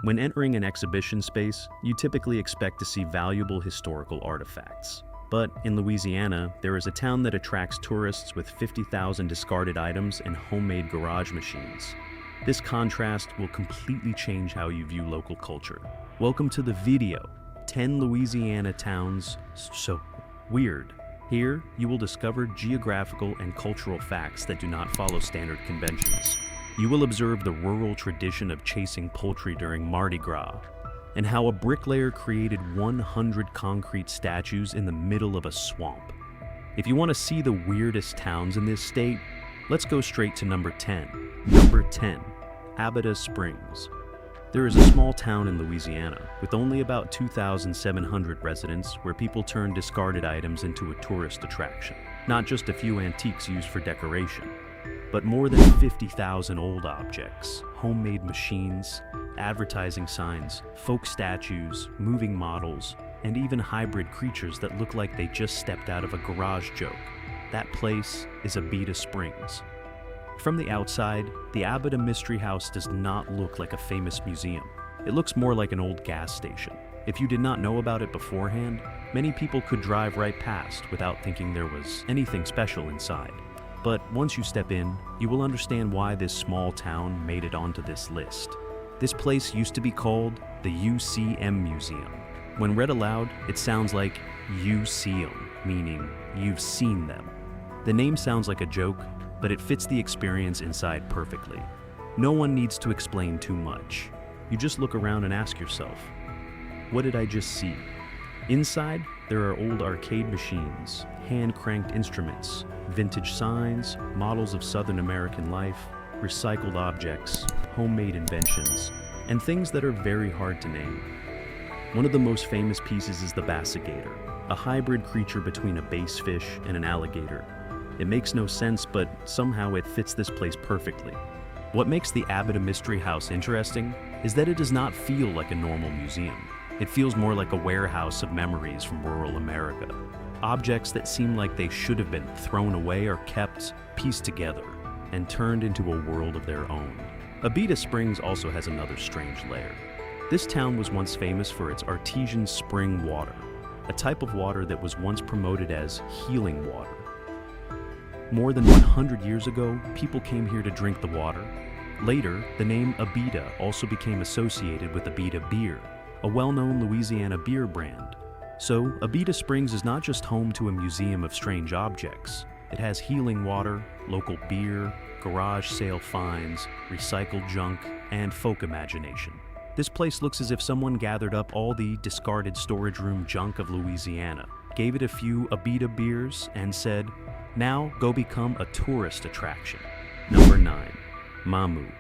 When entering an exhibition space, you typically expect to see valuable historical artifacts. But in Louisiana, there is a town that attracts tourists with 50,000 discarded items and homemade garage machines. This contrast will completely change how you view local culture. Welcome to the video, 10 Louisiana towns so weird. Here, you will discover geographical and cultural facts that do not follow standard conventions. You will observe the rural tradition of chasing poultry during Mardi Gras, and how a bricklayer created 100 concrete statues in the middle of a swamp. If you want to see the weirdest towns in this state, let's go straight to number 10. Number 10, Abita Springs. There is a small town in Louisiana with only about 2,700 residents where people turn discarded items into a tourist attraction. Not just a few antiques used for decoration, but more than 50,000 old objects, homemade machines, advertising signs, folk statues, moving models, and even hybrid creatures that look like they just stepped out of a garage joke. That place is Abita Springs. From the outside, the Abita Mystery House does not look like a famous museum. It looks more like an old gas station. If you did not know about it beforehand, many people could drive right past without thinking there was anything special inside. But once you step in, you will understand why this small town made it onto this list. This place used to be called the UCM Museum. When read aloud, it sounds like "you see 'em," meaning you've seen them. The name sounds like a joke, but it fits the experience inside perfectly. No one needs to explain too much. You just look around and ask yourself, what did I just see? Inside, there are old arcade machines, hand-cranked instruments, vintage signs, models of Southern American life, recycled objects, homemade inventions, and things that are very hard to name. One of the most famous pieces is the bassigator, a hybrid creature between a bass fish and an alligator. It makes no sense, but somehow it fits this place perfectly. What makes the Abita Mystery House interesting is that it does not feel like a normal museum. It feels more like a warehouse of memories from rural America. Objects that seem like they should have been thrown away are kept, pieced together, and turned into a world of their own. Abita Springs also has another strange layer. This town was once famous for its artesian spring water, a type of water that was once promoted as healing water. More than 100 years ago, people came here to drink the water. Later, the name Abita also became associated with Abita beer, a well-known Louisiana beer brand. So, Abita Springs is not just home to a museum of strange objects. It has healing water, local beer, garage sale finds, recycled junk, and folk imagination. This place looks as if someone gathered up all the discarded storage room junk of Louisiana, gave it a few Abita beers, and said, now go become a tourist attraction. Number 9, Mamou.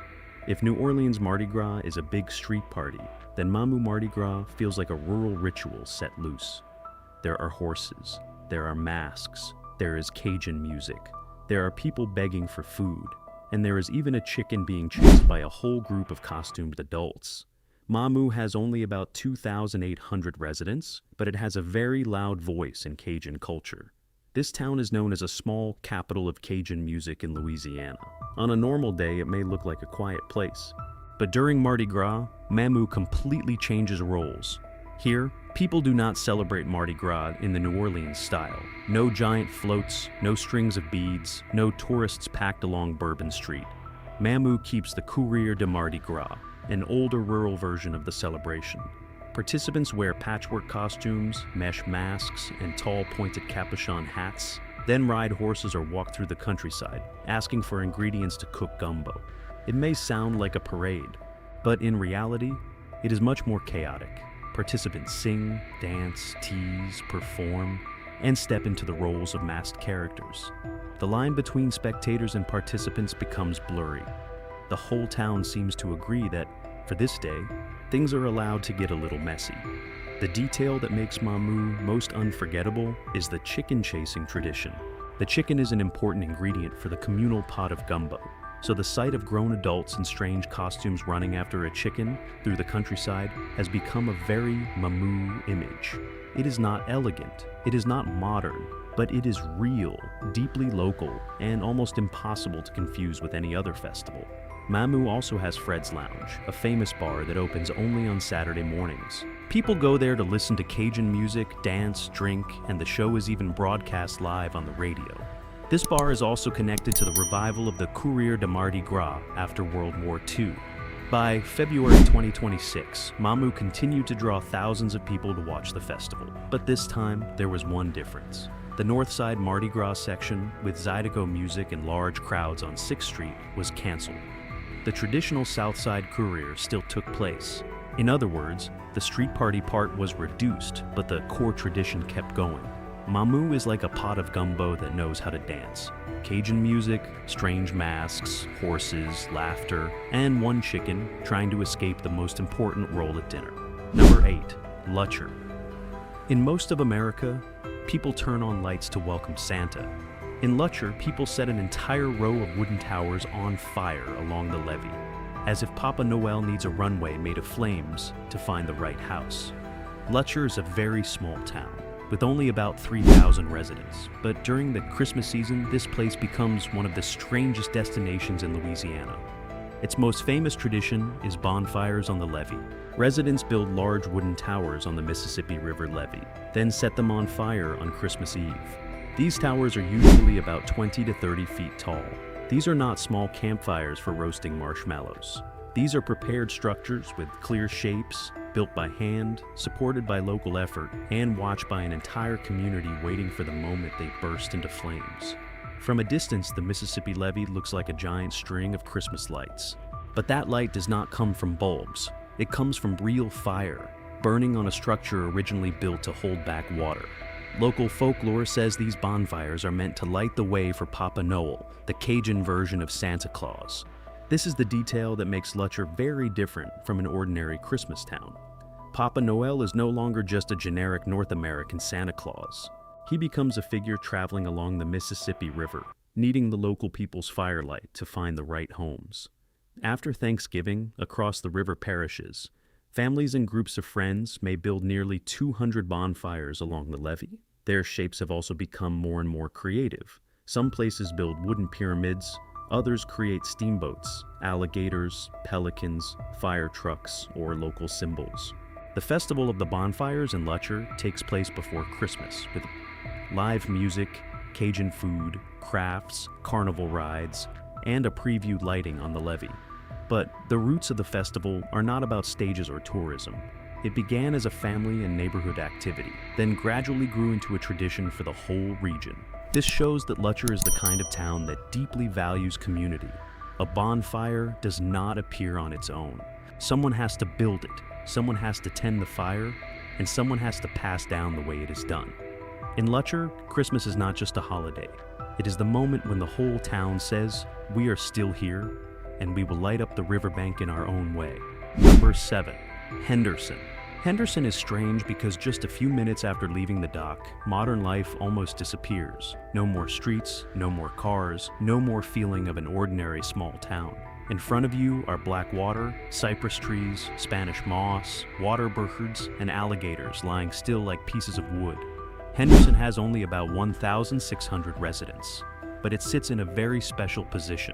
If New Orleans Mardi Gras is a big street party, then Mamou Mardi Gras feels like a rural ritual set loose. There are horses, there are masks, there is Cajun music, there are people begging for food, and there is even a chicken being chased by a whole group of costumed adults. Mamou has only about 2,800 residents, but it has a very loud voice in Cajun culture. This town is known as a small capital of Cajun music in Louisiana. On a normal day, it may look like a quiet place. But during Mardi Gras, Mamou completely changes roles. Here, people do not celebrate Mardi Gras in the New Orleans style. No giant floats, no strings of beads, no tourists packed along Bourbon Street. Mamou keeps the Courrier de Mardi Gras, an older rural version of the celebration. Participants wear patchwork costumes, mesh masks, and tall pointed capuchon hats, then ride horses or walk through the countryside, asking for ingredients to cook gumbo. It may sound like a parade, but in reality, it is much more chaotic. Participants sing, dance, tease, perform, and step into the roles of masked characters. The line between spectators and participants becomes blurry. The whole town seems to agree that, for this day, things are allowed to get a little messy. The detail that makes Mamou most unforgettable is the chicken chasing tradition. The chicken is an important ingredient for the communal pot of gumbo, so the sight of grown adults in strange costumes running after a chicken through the countryside has become a very Mamou image. It is not elegant, it is not modern, but it is real, deeply local, and almost impossible to confuse with any other festival. Mamou also has Fred's Lounge, a famous bar that opens only on Saturday mornings. People go there to listen to Cajun music, dance, drink, and the show is even broadcast live on the radio. This bar is also connected to the revival of the Courrier de Mardi Gras after World War II. By February 2026, Mamou continued to draw thousands of people to watch the festival. But this time, there was one difference. The North Side Mardi Gras section, with Zydeco music and large crowds on 6th Street, was canceled. The traditional South Side Courier still took place. In other words, the street party part was reduced, but the core tradition kept going. Mamou is like a pot of gumbo that knows how to dance. Cajun music, strange masks, horses, laughter, and one chicken trying to escape the most important role at dinner. Number 8. Lutcher. In most of America, people turn on lights to welcome Santa. In Lutcher, people set an entire row of wooden towers on fire along the levee, as if Papa Noel needs a runway made of flames to find the right house. Lutcher is a very small town, with only about 3,000 residents, but during the Christmas season, this place becomes one of the strangest destinations in Louisiana. Its most famous tradition is bonfires on the levee. Residents build large wooden towers on the Mississippi River levee, then set them on fire on Christmas Eve. These towers are usually about 20 to 30 feet tall. These are not small campfires for roasting marshmallows. These are prepared structures with clear shapes, built by hand, supported by local effort, and watched by an entire community waiting for the moment they burst into flames. From a distance, the Mississippi levee looks like a giant string of Christmas lights. But that light does not come from bulbs. It comes from real fire, burning on a structure originally built to hold back water. Local folklore says these bonfires are meant to light the way for Papa Noel, the Cajun version of Santa Claus. This is the detail that makes Lutcher very different from an ordinary Christmas town. Papa Noel is no longer just a generic North American Santa Claus. He becomes a figure traveling along the Mississippi River, needing the local people's firelight to find the right homes. After Thanksgiving, across the river parishes, families and groups of friends may build nearly 200 bonfires along the levee. Their shapes have also become more and more creative. Some places build wooden pyramids, others create steamboats, alligators, pelicans, fire trucks, or local symbols. The Festival of the Bonfires in Lutcher takes place before Christmas, with live music, Cajun food, crafts, carnival rides, and a previewed lighting on the levee. But the roots of the festival are not about stages or tourism. It began as a family and neighborhood activity, then gradually grew into a tradition for the whole region. This shows that Lutcher is the kind of town that deeply values community. A bonfire does not appear on its own. Someone has to build it, someone has to tend the fire, and someone has to pass down the way it is done. In Lutcher, Christmas is not just a holiday. It is the moment when the whole town says, "We are still here, and we will light up the riverbank in our own way." Number 7. Henderson. Henderson is strange because just a few minutes after leaving the dock, modern life almost disappears. No more streets, no more cars, no more feeling of an ordinary small town. In front of you are black water, cypress trees, Spanish moss, water birds, and alligators lying still like pieces of wood. Henderson has only about 1,600 residents, but it sits in a very special position.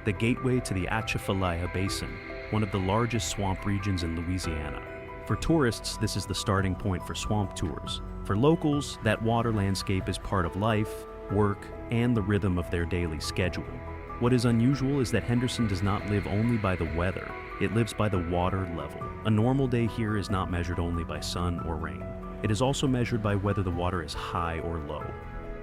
The gateway to the Atchafalaya Basin, one of the largest swamp regions in Louisiana. For tourists, this is the starting point for swamp tours. For locals, that water landscape is part of life, work, and the rhythm of their daily schedule. What is unusual is that Henderson does not live only by the weather, it lives by the water level. A normal day here is not measured only by sun or rain. It is also measured by whether the water is high or low,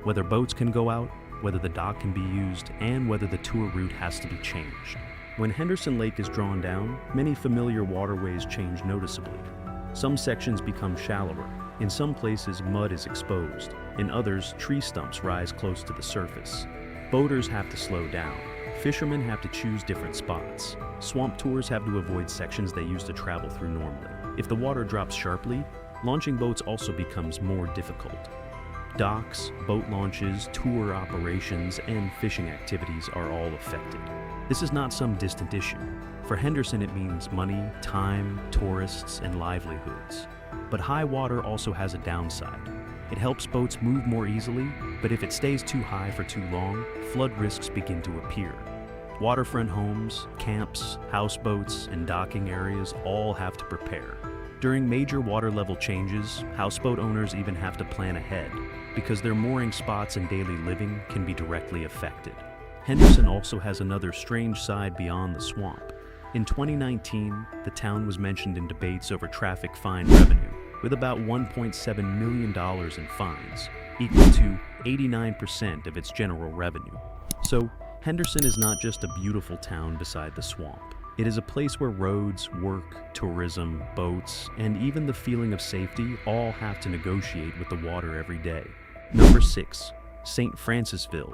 whether boats can go out, whether the dock can be used, and whether the tour route has to be changed. When Henderson Lake is drawn down, many familiar waterways change noticeably. Some sections become shallower. In some places, mud is exposed. In others, tree stumps rise close to the surface. Boaters have to slow down. Fishermen have to choose different spots. Swamp tours have to avoid sections they used to travel through normally. If the water drops sharply, launching boats also becomes more difficult. Docks, boat launches, tour operations, and fishing activities are all affected. This is not some distant issue. For Henderson, it means money, time, tourists, and livelihoods. But high water also has a downside. It helps boats move more easily, but if it stays too high for too long, flood risks begin to appear. Waterfront homes, camps, houseboats, and docking areas all have to prepare. During major water level changes, houseboat owners even have to plan ahead, because their mooring spots and daily living can be directly affected. Henderson also has another strange side beyond the swamp. In 2019, the town was mentioned in debates over traffic fine revenue, with about $1.7 million in fines, equal to 89% of its general revenue. So, Henderson is not just a beautiful town beside the swamp. It is a place where roads, work, tourism, boats, and even the feeling of safety all have to negotiate with the water every day. Number 6. St. Francisville.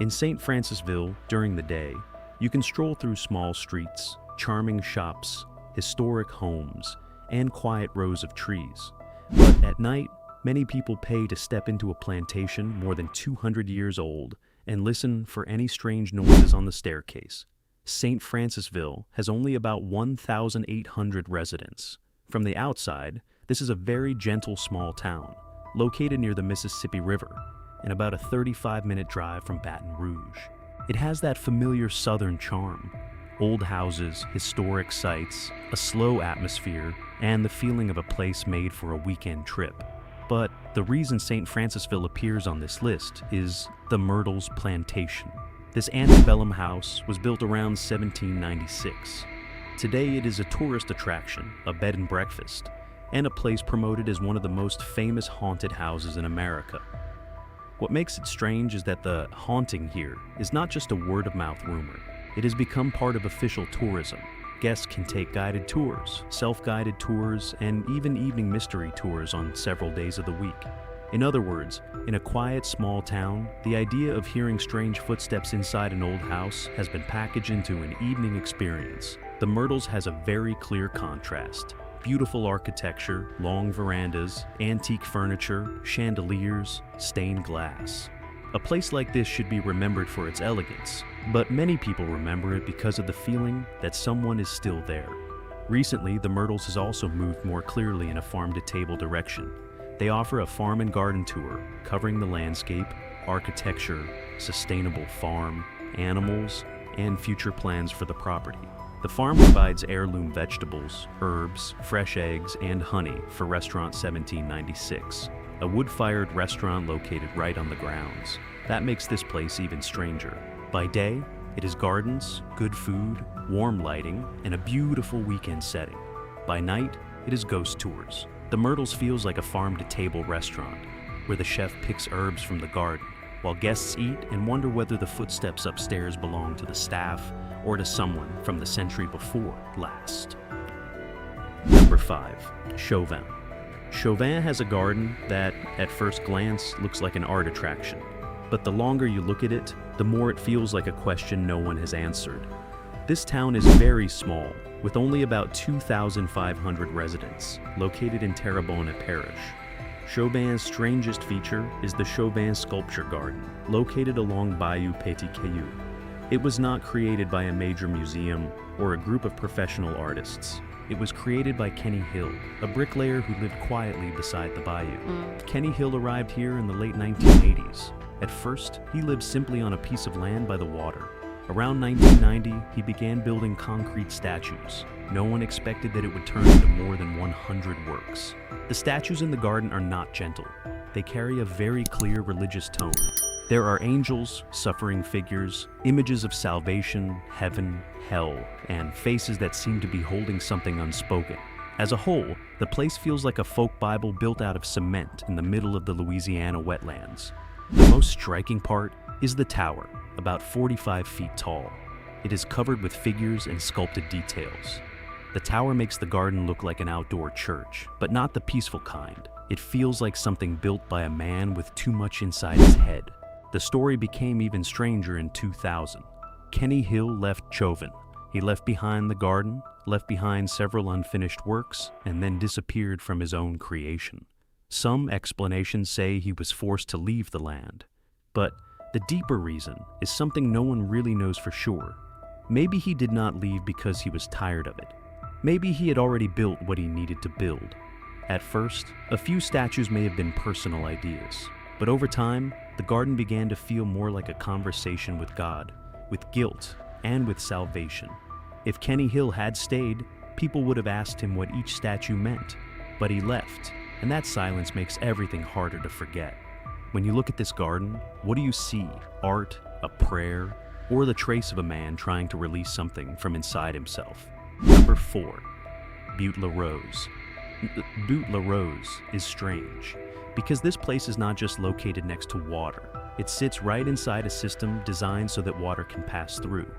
In St. Francisville, during the day, you can stroll through small streets, charming shops, historic homes, and quiet rows of trees. But at night, many people pay to step into a plantation more than 200 years old and listen for any strange noises on the staircase. St. Francisville has only about 1,800 residents. From the outside, this is a very gentle small town, located near the Mississippi River, and about a 35-minute drive from Baton Rouge. It has that familiar southern charm: old houses, historic sites, a slow atmosphere, and the feeling of a place made for a weekend trip. But the reason St. Francisville appears on this list is the Myrtles Plantation. This antebellum house was built around 1796. Today it is a tourist attraction, a bed and breakfast, and a place promoted as one of the most famous haunted houses in America. What makes it strange is that the haunting here is not just a word-of-mouth rumor. It has become part of official tourism. Guests can take guided tours, self-guided tours, and even evening mystery tours on several days of the week. In other words, in a quiet, small town, the idea of hearing strange footsteps inside an old house has been packaged into an evening experience. The Myrtles has a very clear contrast: beautiful architecture, long verandas, antique furniture, chandeliers, stained glass. A place like this should be remembered for its elegance, but many people remember it because of the feeling that someone is still there. Recently, the Myrtles has also moved more clearly in a farm-to-table direction. They offer a farm and garden tour covering the landscape, architecture, sustainable farm, animals, and future plans for the property. The farm provides heirloom vegetables, herbs, fresh eggs, and honey for Restaurant 1796, a wood-fired restaurant located right on the grounds. That makes this place even stranger. By day, it is gardens, good food, warm lighting, and a beautiful weekend setting. By night, it is ghost tours. The Myrtles feels like a farm-to-table restaurant, where the chef picks herbs from the garden, while guests eat and wonder whether the footsteps upstairs belong to the staff or to someone from the century before last. Number 5. Chauvin. Chauvin has a garden that, at first glance, looks like an art attraction. But the longer you look at it, the more it feels like a question no one has answered. This town is very small, with only about 2,500 residents, located in Terrebonne Parish. Chauvin's strangest feature is the Chauvin Sculpture Garden, located along Bayou Petit Caillou. It was not created by a major museum or a group of professional artists. It was created by Kenny Hill, a bricklayer who lived quietly beside the bayou. Kenny Hill arrived here in the late 1980s. At first, he lived simply on a piece of land by the water. Around 1990, he began building concrete statues. No one expected that it would turn into more than 100 works. The statues in the garden are not gentle. They carry a very clear religious tone. There are angels, suffering figures, images of salvation, heaven, hell, and faces that seem to be holding something unspoken. As a whole, the place feels like a folk Bible built out of cement in the middle of the Louisiana wetlands. The most striking part is the tower, about 45 feet tall. It is covered with figures and sculpted details. The tower makes the garden look like an outdoor church, but not the peaceful kind. It feels like something built by a man with too much inside his head. The story became even stranger in 2000. Kenny Hill left Chauvin. He left behind the garden, left behind several unfinished works, and then disappeared from his own creation. Some explanations say he was forced to leave the land. But the deeper reason is something no one really knows for sure. Maybe he did not leave because he was tired of it. Maybe he had already built what he needed to build. At first, a few statues may have been personal ideas, but over time, the garden began to feel more like a conversation with God, with guilt, and with salvation. If Kenny Hill had stayed, people would have asked him what each statue meant. But he left, and that silence makes everything harder to forget. When you look at this garden, what do you see? Art, a prayer, or the trace of a man trying to release something from inside himself? Number 4. Butte La Rose. Butte La Rose is strange, because this place is not just located next to water. It sits right inside a system designed so that water can pass through.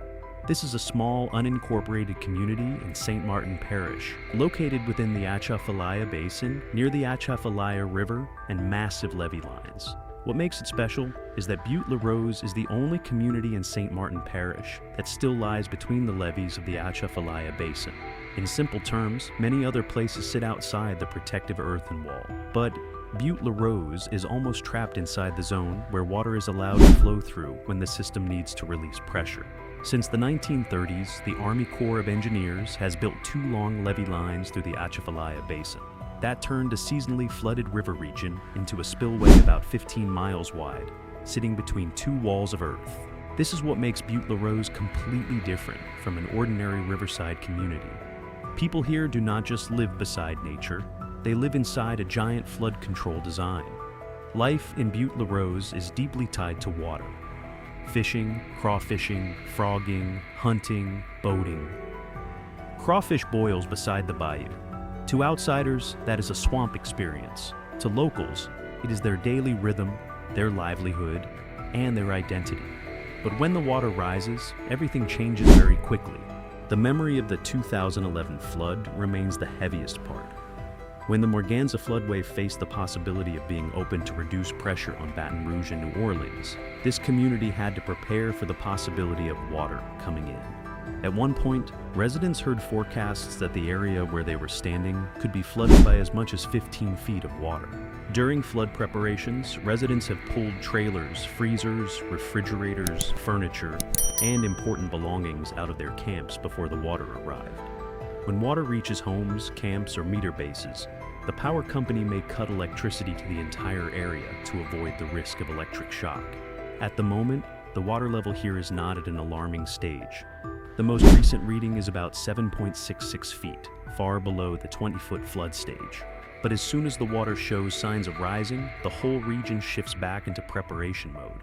This is a small, unincorporated community in St. Martin Parish, located within the Atchafalaya Basin, near the Atchafalaya River and massive levee lines. What makes it special is that Butte La Rose is the only community in St. Martin Parish that still lies between the levees of the Atchafalaya Basin. In simple terms, many other places sit outside the protective earthen wall, but Butte La Rose is almost trapped inside the zone where water is allowed to flow through when the system needs to release pressure. Since the 1930s, the Army Corps of Engineers has built 2 long levee lines through the Atchafalaya Basin. That turned a seasonally flooded river region into a spillway about 15 miles wide, sitting between 2 walls of earth. This is what makes Butte La Rose completely different from an ordinary riverside community. People here do not just live beside nature, they live inside a giant flood control design. Life in Butte La Rose is deeply tied to water. Fishing, crawfishing, frogging, hunting, boating. Crawfish boils beside the bayou. To outsiders, that is a swamp experience. To locals, it is their daily rhythm, their livelihood, and their identity. But when the water rises, everything changes very quickly. The memory of the 2011 flood remains the heaviest part. When the Morganza floodway faced the possibility of being opened to reduce pressure on Baton Rouge and New Orleans, this community had to prepare for the possibility of water coming in. At one point, residents heard forecasts that the area where they were standing could be flooded by as much as 15 feet of water. During flood preparations, residents have pulled trailers, freezers, refrigerators, furniture, and important belongings out of their camps before the water arrived. When water reaches homes, camps, or meter bases, the power company may cut electricity to the entire area to avoid the risk of electric shock. At the moment, the water level here is not at an alarming stage. The most recent reading is about 7.66 feet, far below the 20-foot flood stage. But as soon as the water shows signs of rising, the whole region shifts back into preparation mode.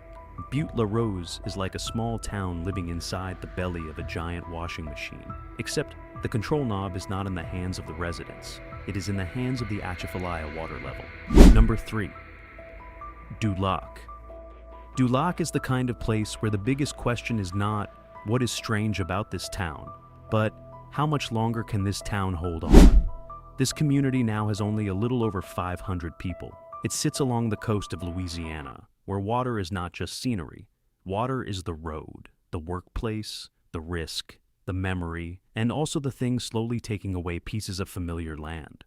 Butte La Rose is like a small town living inside the belly of a giant washing machine, except the control knob is not in the hands of the residents. It is in the hands of the Atchafalaya water level. Number 3. Dulac. Dulac is the kind of place where the biggest question is not, what is strange about this town, but how much longer can this town hold on? This community now has only a little over 500 people. It sits along the coast of Louisiana, where water is not just scenery. Water is the road, the workplace, the risk, the memory, and also the thing slowly taking away pieces of familiar land.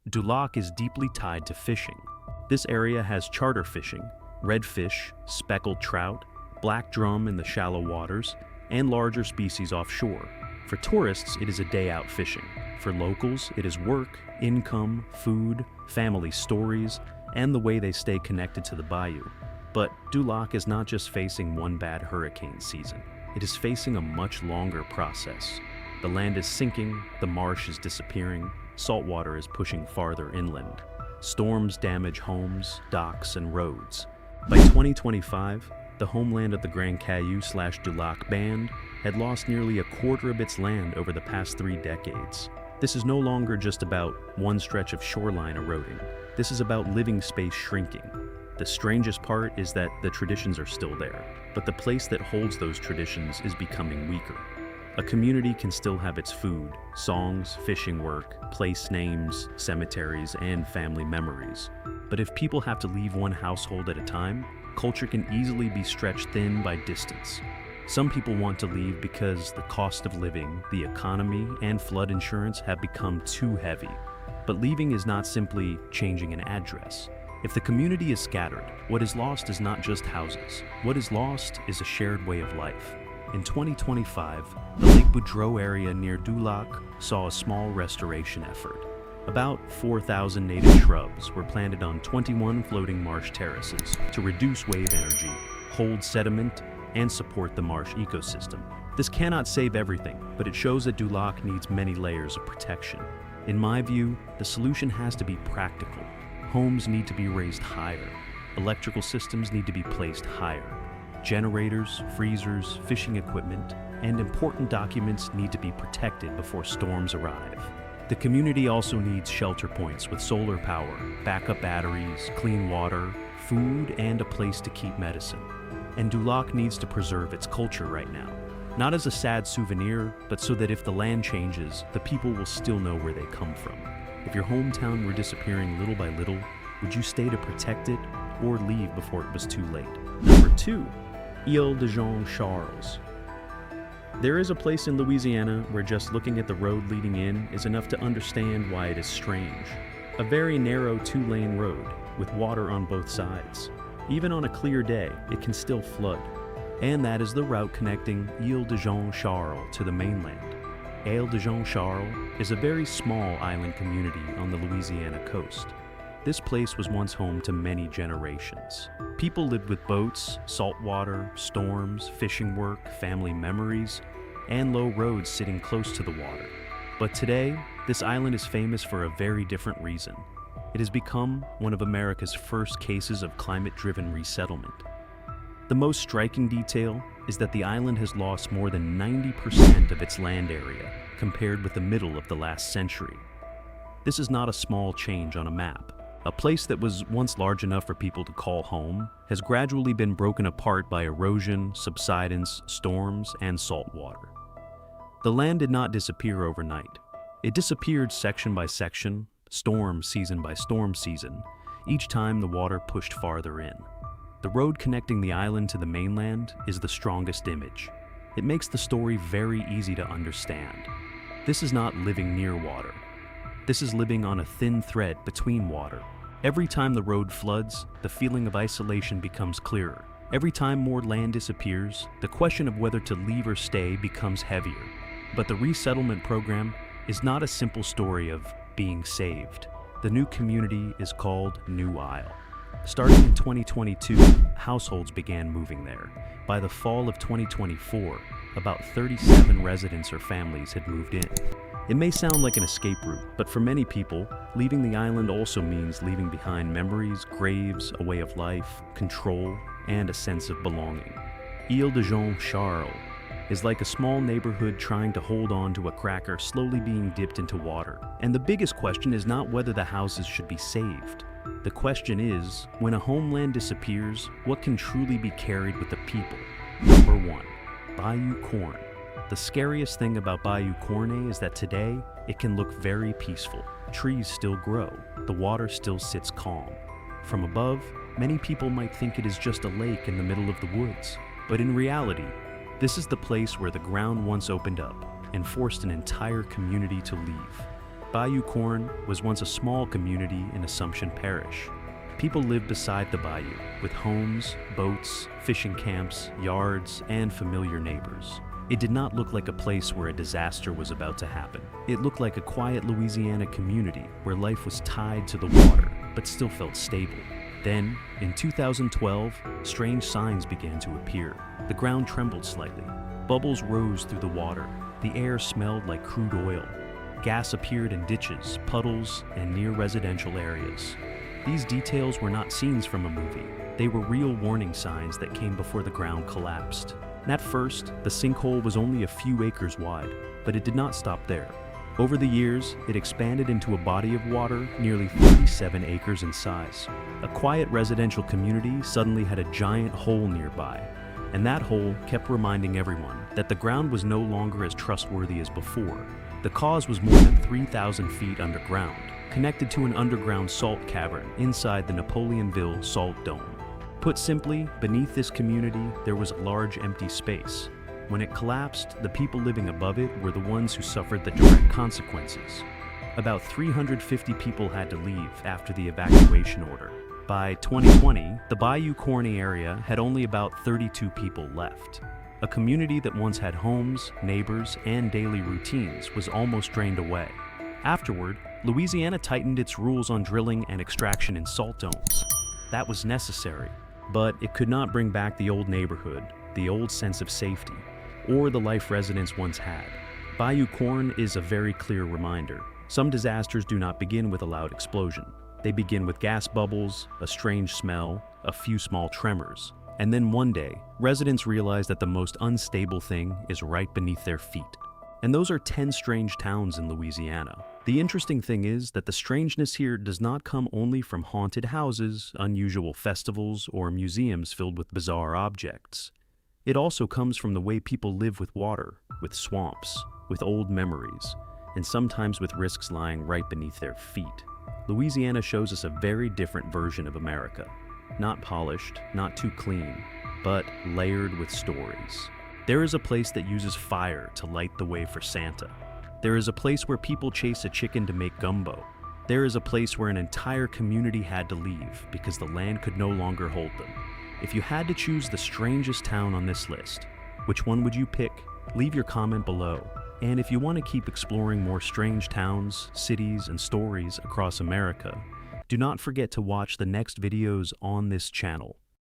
Dulac is deeply tied to fishing. This area has charter fishing, redfish, speckled trout, black drum in the shallow waters, and larger species offshore. For tourists, it is a day out fishing. For locals, it is work, income, food, family stories, and the way they stay connected to the bayou. But Dulac is not just facing one bad hurricane season. It is facing a much longer process. The land is sinking, the marsh is disappearing, saltwater is pushing farther inland. Storms damage homes, docks, and roads. By 2025, the homeland of the Grand Caillou/Dulac Band had lost nearly a quarter of its land over the past 3 decades. This is no longer just about one stretch of shoreline eroding. This is about living space shrinking. The strangest part is that the traditions are still there, but the place that holds those traditions is becoming weaker. A community can still have its food, songs, fishing work, place names, cemeteries, and family memories. But if people have to leave one household at a time, culture can easily be stretched thin by distance. Some people want to leave because the cost of living, the economy, and flood insurance have become too heavy. But leaving is not simply changing an address. If the community is scattered, what is lost is not just houses. What is lost is a shared way of life. In 2025, the Lake Boudreaux area near Dulac saw a small restoration effort. About 4,000 native shrubs were planted on 21 floating marsh terraces to reduce wave energy, hold sediment, and support the marsh ecosystem. This cannot save everything, but it shows that Dulac needs many layers of protection. In my view, the solution has to be practical. Homes need to be raised higher. Electrical systems need to be placed higher. Generators, freezers, fishing equipment, and important documents need to be protected before storms arrive. The community also needs shelter points with solar power, backup batteries, clean water, food, and a place to keep medicine. And Dulac needs to preserve its culture right now. Not as a sad souvenir, but so that if the land changes, the people will still know where they come from. If your hometown were disappearing little by little, would you stay to protect it or leave before it was too late? Number 2, Ile de Jean Charles. There is a place in Louisiana where just looking at the road leading in is enough to understand why it is strange. A very narrow 2-lane road with water on both sides. Even on a clear day, it can still flood. And that is the route connecting Ile de Jean Charles to the mainland. Ile de Jean Charles is a very small island community on the Louisiana coast. This place was once home to many generations. People lived with boats, saltwater, storms, fishing work, family memories, and low roads sitting close to the water. But today, this island is famous for a very different reason. It has become one of America's first cases of climate-driven resettlement. The most striking detail is that the island has lost more than 90% of its land area compared with the middle of the last century. This is not a small change on a map. A place that was once large enough for people to call home has gradually been broken apart by erosion, subsidence, storms, and salt water. The land did not disappear overnight. It disappeared section by section, storm season by storm season, each time the water pushed farther in. The road connecting the island to the mainland is the strongest image. It makes the story very easy to understand. This is not living near water. This is living on a thin thread between water. Every time the road floods, the feeling of isolation becomes clearer. Every time more land disappears, the question of whether to leave or stay becomes heavier. But the resettlement program is not a simple story of being saved. The new community is called New Isle. Starting in 2022, households began moving there. By the fall of 2024, about 37 residents or families had moved in. It may sound like an escape route, but for many people, leaving the island also means leaving behind memories, graves, a way of life, control, and a sense of belonging. Ile de Jean Charles is like a small neighborhood trying to hold on to a cracker slowly being dipped into water. And the biggest question is not whether the houses should be saved. The question is, when a homeland disappears, what can truly be carried with the people? Number 1, Bayou Corne. The scariest thing about Bayou Corne is that today, it can look very peaceful. Trees still grow, the water still sits calm. From above, many people might think it is just a lake in the middle of the woods. But in reality, this is the place where the ground once opened up and forced an entire community to leave. Bayou Corne was once a small community in Assumption Parish. People lived beside the bayou, with homes, boats, fishing camps, yards, and familiar neighbors. It did not look like a place where a disaster was about to happen. It looked like a quiet Louisiana community where life was tied to the water, but still felt stable. Then, in 2012, strange signs began to appear. The ground trembled slightly. Bubbles rose through the water. The air smelled like crude oil. Gas appeared in ditches, puddles, and near residential areas. These details were not scenes from a movie. They were real warning signs that came before the ground collapsed. And at first, the sinkhole was only a few acres wide, but it did not stop there. Over the years, it expanded into a body of water nearly 37 acres in size. A quiet residential community suddenly had a giant hole nearby, and that hole kept reminding everyone that the ground was no longer as trustworthy as before. The cause was more than 3,000 feet underground, connected to an underground salt cavern inside the Napoleonville Salt Dome. Put simply, beneath this community, there was a large empty space. When it collapsed, the people living above it were the ones who suffered the direct consequences. About 350 people had to leave after the evacuation order. By 2020, the Bayou Corne area had only about 32 people left. A community that once had homes, neighbors, and daily routines was almost drained away. Afterward, Louisiana tightened its rules on drilling and extraction in salt domes. That was necessary, but it could not bring back the old neighborhood the old sense of safety, or the life residents once had. Bayou Corne is a very clear reminder. Some disasters do not begin with a loud explosion. They begin with gas bubbles, a strange smell, a few small tremors. And then one day, residents realize that the most unstable thing is right beneath their feet. And those are 10 strange towns in Louisiana. The interesting thing is that the strangeness here does not come only from haunted houses, unusual festivals, or museums filled with bizarre objects. It also comes from the way people live with water, with swamps, with old memories, and sometimes with risks lying right beneath their feet. Louisiana shows us a very different version of America. Not polished, not too clean, but layered with stories. There is a place that uses fire to light the way for Santa. There is a place where people chase a chicken to make gumbo. There is a place where an entire community had to leave because the land could no longer hold them. If you had to choose the strangest town on this list, which one would you pick? Leave your comment below. And if you want to keep exploring more strange towns, cities, and stories across America, do not forget to watch the next videos on this channel.